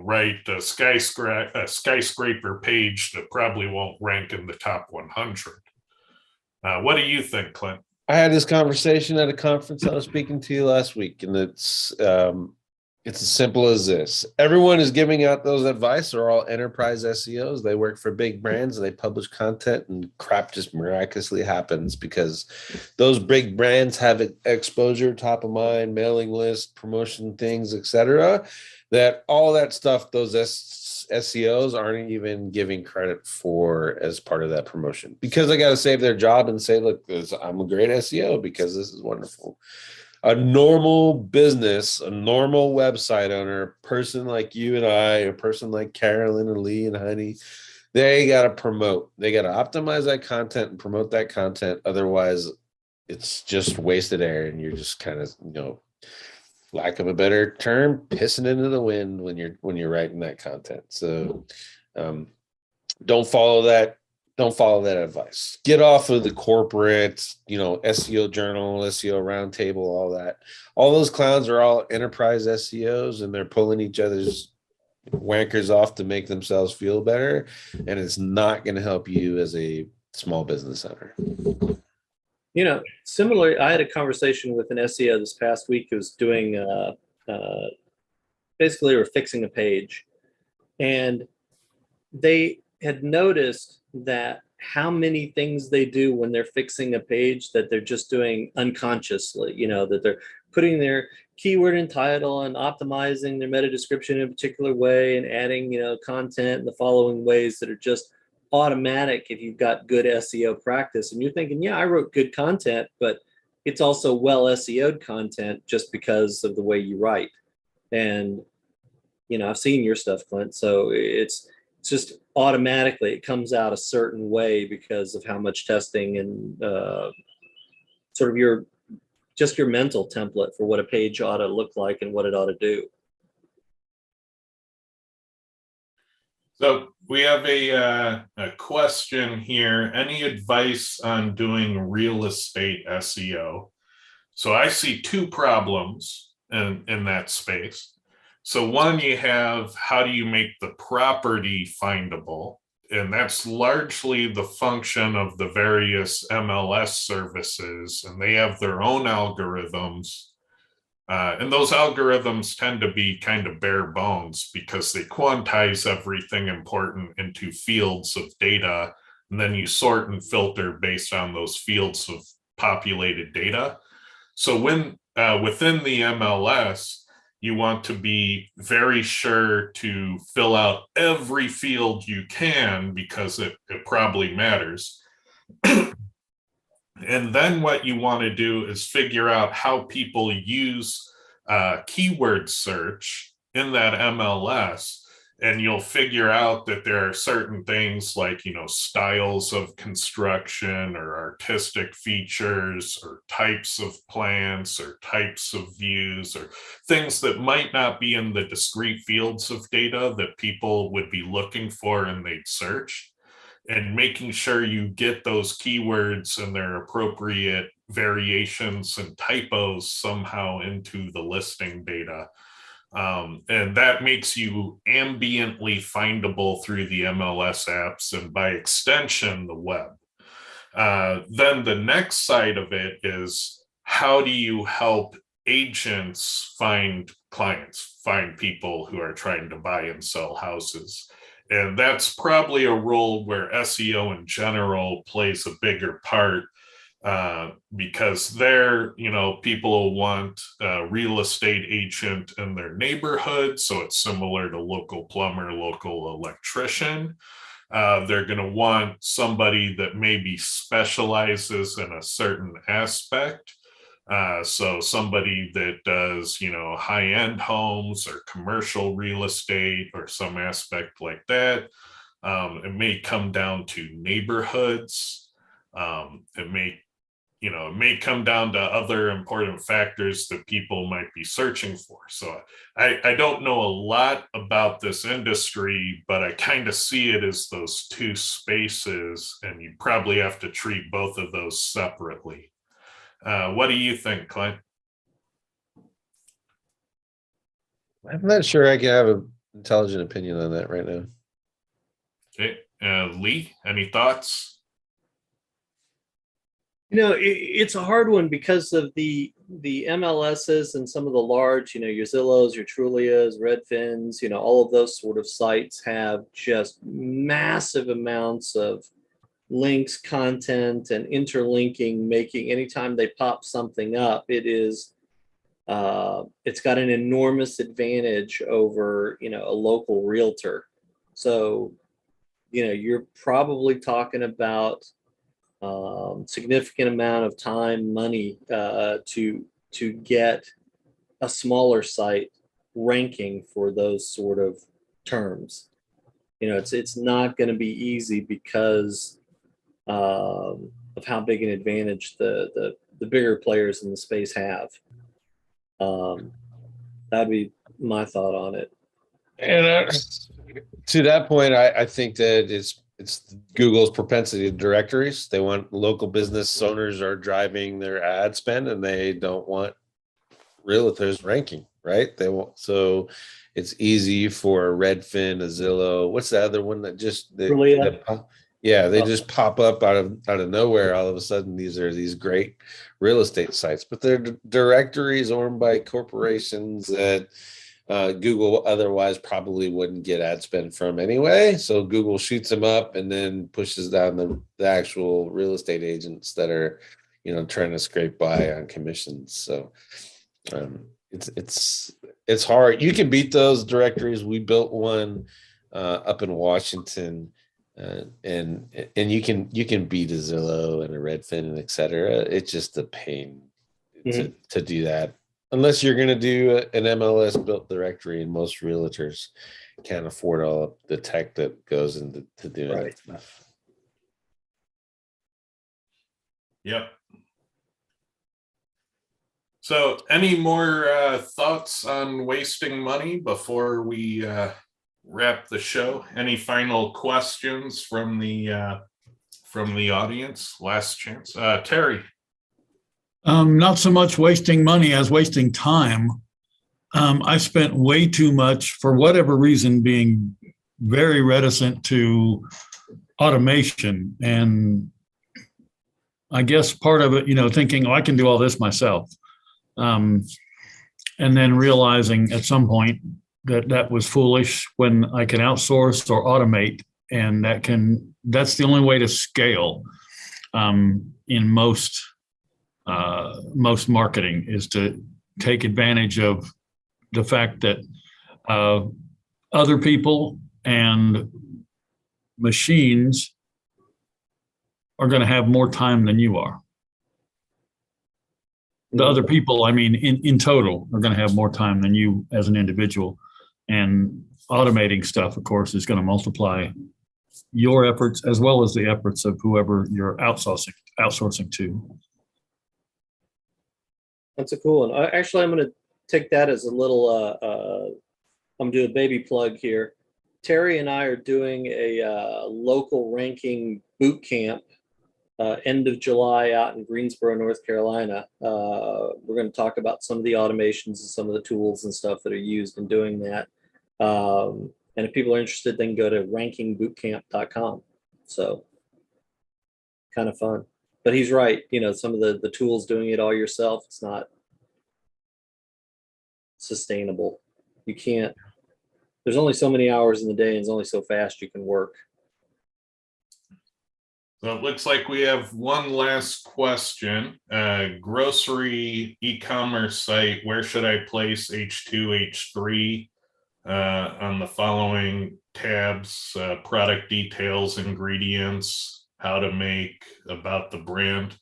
write a skyscraper page that probably won't rank in the top 100. What do you think, Clint? I had this conversation at a conference I was speaking to you last week, and it's as simple as this. Everyone is giving out those advice. They're all enterprise SEOs. They work for big brands. They publish content, and crap just miraculously happens because those big brands have exposure, top of mind, mailing list, promotion things, etc. That all that stuff, those SEOs aren't even giving credit for as part of that promotion, because they got to save their job and say, look, I'm a great SEO because this is wonderful. A normal business, a normal website owner, a person like you and I, a person like Carolyn and Lee and Honey, they got to promote. They got to optimize that content and promote that content. Otherwise, it's just wasted air, and you're just kind of, lack of a better term, pissing into the wind when you're writing that content. So don't follow that advice. Get off of the corporate, SEO journal, SEO roundtable, all that. All those clowns are all enterprise SEOs, and they're pulling each other's wankers off to make themselves feel better. And it's not going to help you as a small business owner. Similarly, I had a conversation with an SEO this past week who was doing, basically, they were fixing a page, and they had noticed that how many things they do when they're fixing a page that they're just doing unconsciously, that they're putting their keyword and title and optimizing their meta description in a particular way and adding, content in the following ways that are just automatic if you've got good SEO practice. And you're thinking, yeah, I wrote good content, but it's also well SEO'd content just because of the way you write. And, I've seen your stuff, Clint. So it's just automatically it comes out a certain way because of how much testing and sort of your mental template for what a page ought to look like and what it ought to do. So We have a question here. Any advice on doing real estate SEO? So I see two problems in that space. So one, you have how do you make the property findable? And that's largely the function of the various MLS services, and they have their own algorithms. And those algorithms tend to be kind of bare bones because they quantize everything important into fields of data, and then you sort and filter based on those fields of populated data. So when within the MLS, you want to be very sure to fill out every field you can because it probably matters. And then what you want to do is figure out how people use keyword search in that MLS. And you'll figure out that there are certain things like, you know, styles of construction or artistic features or types of plants or types of views or things that might not be in the discrete fields of data that people would be looking for and they'd search. And making sure you get those keywords and their appropriate variations and typos somehow into the listing data. And that makes you ambiently findable through the MLS apps and by extension, the web. Then the next side of it is how do you help agents find clients, find people who are trying to buy and sell houses? And that's probably a role where SEO in general plays a bigger part because there, you know, people will want a real estate agent in their neighborhood. So it's similar to local plumber, local electrician. They're going to want somebody that maybe specializes in a certain aspect. So somebody that does, you know, high-end homes or commercial real estate or some aspect like that. It may come down to neighborhoods. It may come down to other important factors that people might be searching for. So I don't know a lot about this industry, but I kind of see it as those two spaces, and you probably have to treat both of those separately. What do you think, Clint? I'm not sure I can have an intelligent opinion on that right now. Okay, Lee, any thoughts? You know, it's a hard one because of the MLSs and some of the large, you know, your Zillows, your Trulias, Redfins, you know, all of those sort of sites have just massive amounts of links, content, and interlinking, making anytime they pop something up, it's got an enormous advantage over, you know, a local realtor. So, you know, you're probably talking about significant amount of time, money to get a smaller site ranking for those sort of terms. You know, it's not going to be easy because of how big an advantage the bigger players in the space have. That'd be my thought on it. And to that point, I think that it's Google's propensity to directories. They want local business owners are driving their ad spend, and they don't want realtors ranking, right? They want, so it's easy for a Redfin, a Zillow. What's the other one that just they just pop up out of nowhere. All of a sudden, these are these great real estate sites, but they're directories owned by corporations that Google otherwise probably wouldn't get ad spend from anyway. So Google shoots them up and then pushes down the actual real estate agents that are, you know, trying to scrape by on commissions. So it's hard. You can beat those directories. We built one up in Washington. And you can beat a Zillow and a Redfin and et cetera. It's just a pain to do that unless you're going to do an MLS built directory, and most realtors can't afford all the tech that goes into doing Right. it. Yep. So any more thoughts on wasting money before we wrap the show. Any final questions from the audience? Last chance. Terry. Not so much wasting money as wasting time. I spent way too much, for whatever reason, being very reticent to automation. And I guess part of it, thinking, oh, I can do all this myself. And then realizing at some point that was foolish when I can outsource or automate. And that's the only way to scale in most marketing, is to take advantage of the fact that other people and machines are going to have more time than you are. The other people, I mean, in total, are going to have more time than you as an individual. And automating stuff, of course, is going to multiply your efforts as well as the efforts of whoever you're outsourcing to. That's a cool one. Actually, I'm going to take that as a little, I'm doing a baby plug here. Terry and I are doing a local ranking boot camp end of July out in Greensboro, North Carolina. We're going to talk about some of the automations and some of the tools and stuff that are used in doing that. And if people are interested, they can go to rankingbootcamp.com. So kind of fun. But he's right. Some of the tools, doing it all yourself, it's not sustainable. You can't, there's only so many hours in the day and it's only so fast you can work. So it looks like we have one last question. Grocery e-commerce site, where should I place H2, H3 on the following tabs? Product details, ingredients, how to make, about the brand.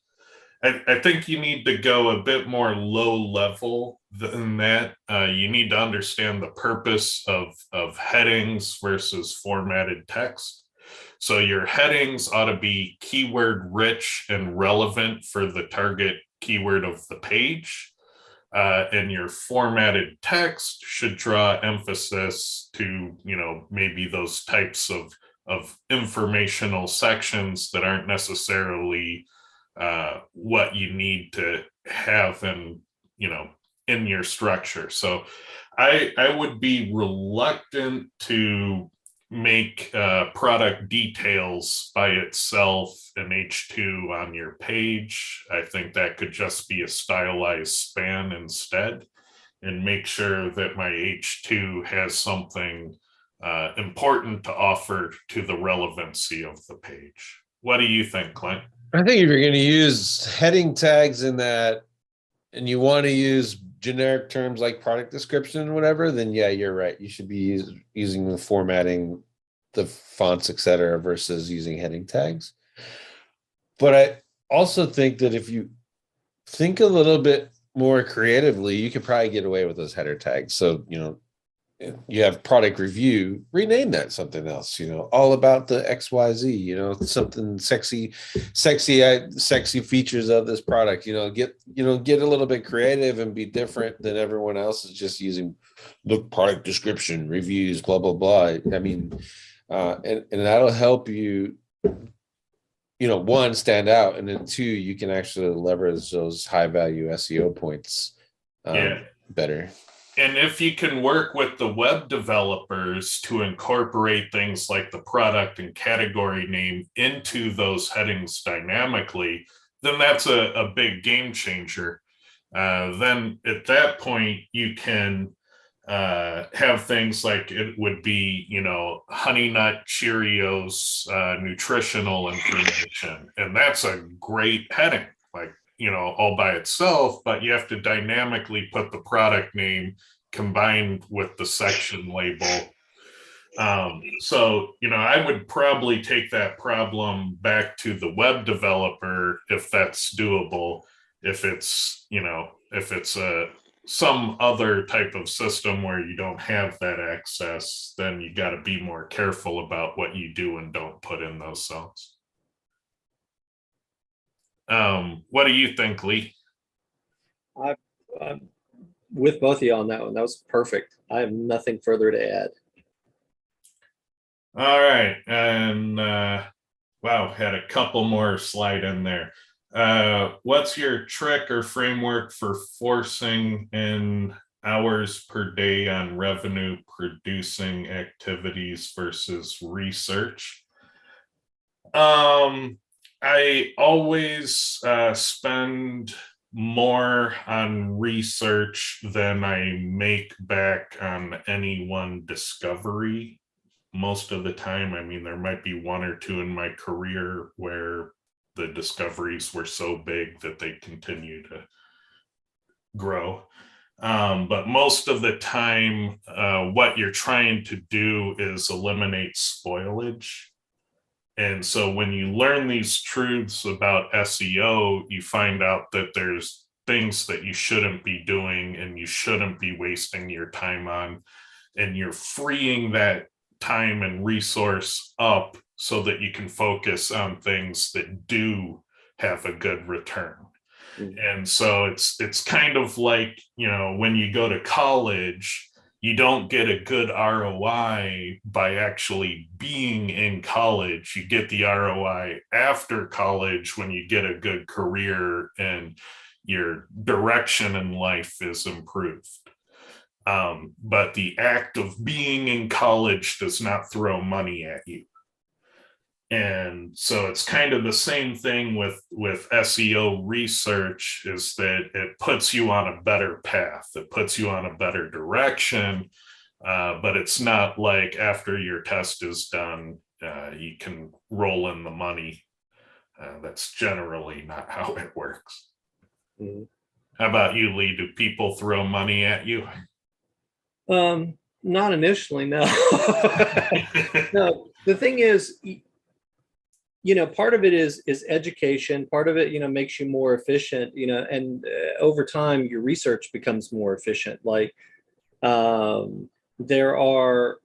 I think you need to go a bit more low level than that. You need to understand the purpose of headings versus formatted text. So your headings ought to be keyword rich and relevant for the target keyword of the page. And your formatted text should draw emphasis to, maybe those types of informational sections that aren't necessarily what you need to have in your structure. So I would be reluctant to make product details by itself an H2 on your page. I think that could just be a stylized span instead, and make sure that my H2 has something important to offer to the relevancy of the page. What do you think, Clint? I think if you're going to use heading tags in that, and you want to use generic terms like product description and whatever, then yeah, you're right. You should be using the formatting, the fonts, etc., versus using heading tags. But I also think that if you think a little bit more creatively, you could probably get away with those header tags. So, you have product review, rename that something else, all about the XYZ, something sexy features of this product, get a little bit creative and be different than everyone else is just using the product description, reviews, blah, blah, blah. I mean, and that'll help you, one, stand out, and then two, you can actually leverage those high value SEO points better. And if you can work with the web developers to incorporate things like the product and category name into those headings dynamically, then that's a big game changer. Then at that point, you can have things like it would be, Honey Nut Cheerios nutritional information. And that's a great heading, like, all by itself, but you have to dynamically put the product name combined with the section label. So, I would probably take that problem back to the web developer if that's doable. If it's, some other type of system where you don't have that access, then you got to be more careful about what you do and don't put in those cells. What do you think, Lee? I'm with both of you on that one. That was perfect. I have nothing further to add. All right. And wow, had a couple more slide in there. What's your trick or framework for forcing in hours per day on revenue producing activities versus research? I always spend more on research than I make back on any one discovery. Most of the time, I mean, there might be one or two in my career where the discoveries were so big that they continue to grow. But most of the time, what you're trying to do is eliminate spoilage. And so when you learn these truths about SEO, you find out that there's things that you shouldn't be doing and you shouldn't be wasting your time on. And you're freeing that time and resource up so that you can focus on things that do have a good return. And so it's kind of like, you know, when you go to college, you don't get a good ROI by actually being in college. You get the ROI after college when you get a good career and your direction in life is improved. But the act of being in college does not throw money at you. And so it's kind of the same thing with SEO research, is that it puts you on a better path. It puts you on a better direction. But it's not like after your test is done, you can roll in the money. That's generally not how it works. Mhm. How about you, Lee? Do people throw money at you? Not initially, no. No, the thing is, you know, part of it is education. Part of it, you know, makes you more efficient, you know, and over time your research becomes more efficient. Like there are,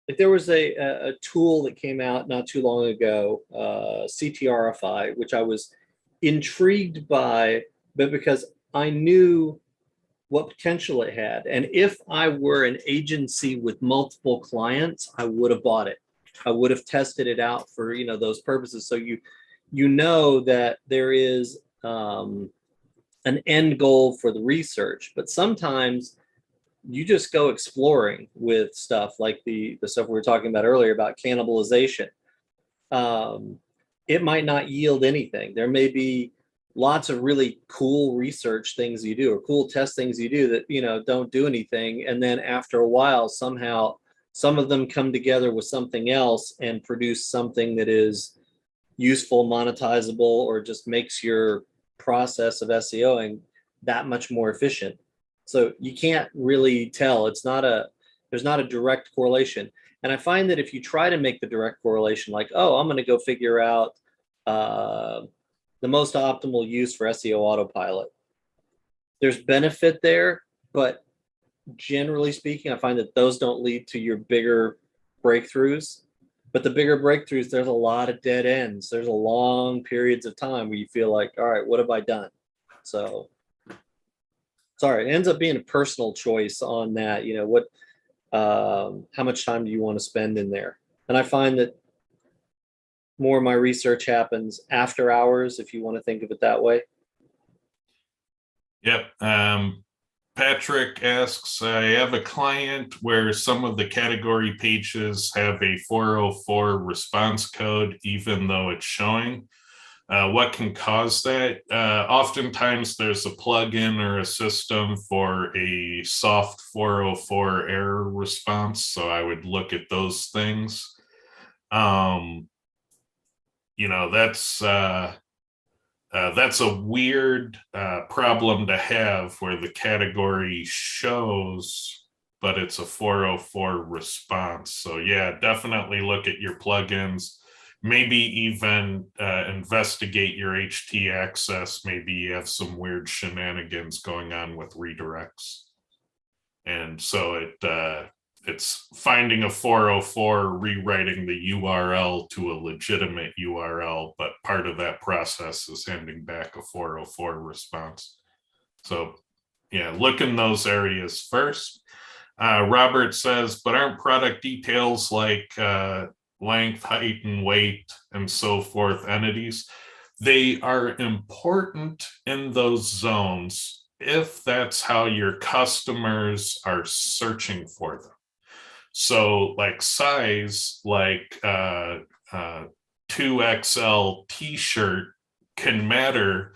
like there was a tool that came out not too long ago, CTRFI, which I was intrigued by, but because I knew what potential it had. And if I were an agency with multiple clients, I would have bought it. I would have tested it out for, you know, those purposes. So you know that there is an end goal for the research, but sometimes you just go exploring with stuff like the stuff we were talking about earlier about cannibalization. It might not yield anything. There may be lots of really cool research things you do or cool test things you do that, you know, don't do anything. And then after a while, somehow some of them come together with something else and produce something that is useful, monetizable, or just makes your process of SEOing that much more efficient. So you can't really tell. There's not a direct correlation. And I find that if you try to make the direct correlation, like, oh, I'm going to go figure out the most optimal use for SEO autopilot, there's benefit there, but generally speaking, I find that those don't lead to your bigger breakthroughs. But the bigger breakthroughs, there's a lot of dead ends. There's a long periods of time where you feel like, all right, what have I done? So sorry, it ends up being a personal choice on that. You know, what, how much time do you want to spend in there? And I find that more of my research happens after hours, if you want to think of it that way. Yep. Patrick asks, I have a client where some of the category pages have a 404 response code, even though it's showing. What can cause that? Oftentimes there's a plugin or a system for a soft 404 error response. So I would look at those things. You know, that's a weird problem to have where the category shows, but it's a 404 response. So yeah, definitely look at your plugins. Maybe even investigate your HT access. Maybe you have some weird shenanigans going on with redirects. And so it's finding a 404, rewriting the URL to a legitimate URL, but part of that process is handing back a 404 response. So yeah, look in those areas first. Robert says, but aren't product details like length, height, and weight, and so forth entities? They are important in those zones if that's how your customers are searching for them. So like size, like 2XL t-shirt can matter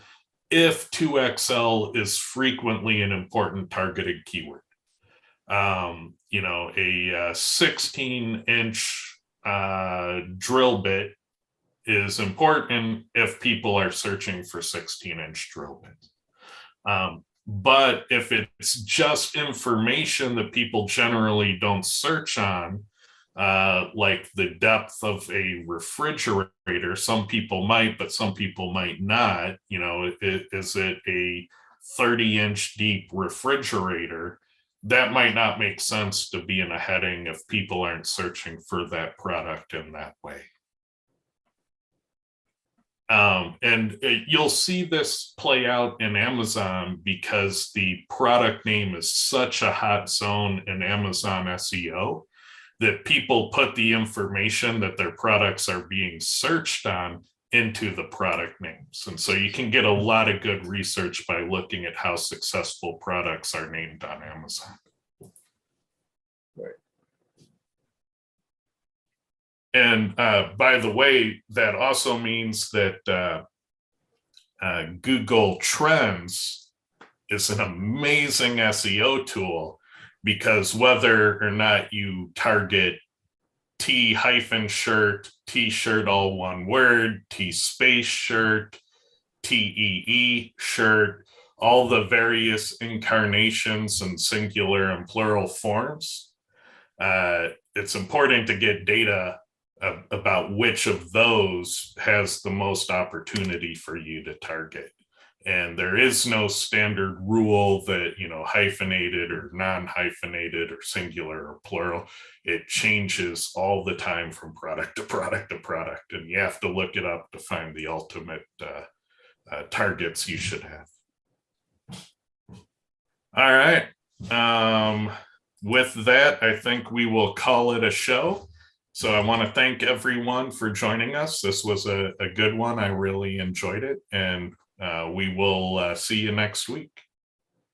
if 2XL is frequently an important targeted keyword. You know, a 16-inch drill bit is important if people are searching for 16-inch drill bits. But if it's just information that people generally don't search on, like the depth of a refrigerator, some people might, but some people might not. You know, is it a 30-inch deep refrigerator? That might not make sense to be in a heading if people aren't searching for that product in that way. And you'll see this play out in Amazon because the product name is such a hot zone in Amazon SEO that people put the information that their products are being searched on into the product names. And so you can get a lot of good research by looking at how successful products are named on Amazon. Right. And by the way, that also means that Google Trends is an amazing SEO tool, because whether or not you target T-shirt, T-shirt all one word, T-space shirt, TEE shirt, all the various incarnations and singular and plural forms, it's important to get data about which of those has the most opportunity for you to target. And there is no standard rule that, you know, hyphenated or non-hyphenated or singular or plural. It changes all the time from product to product to product, and you have to look it up to find the ultimate targets you should have. All right. With that, I think we will call it a show. So I want to thank everyone for joining us. This was a good one. I really enjoyed it, and we will see you next week.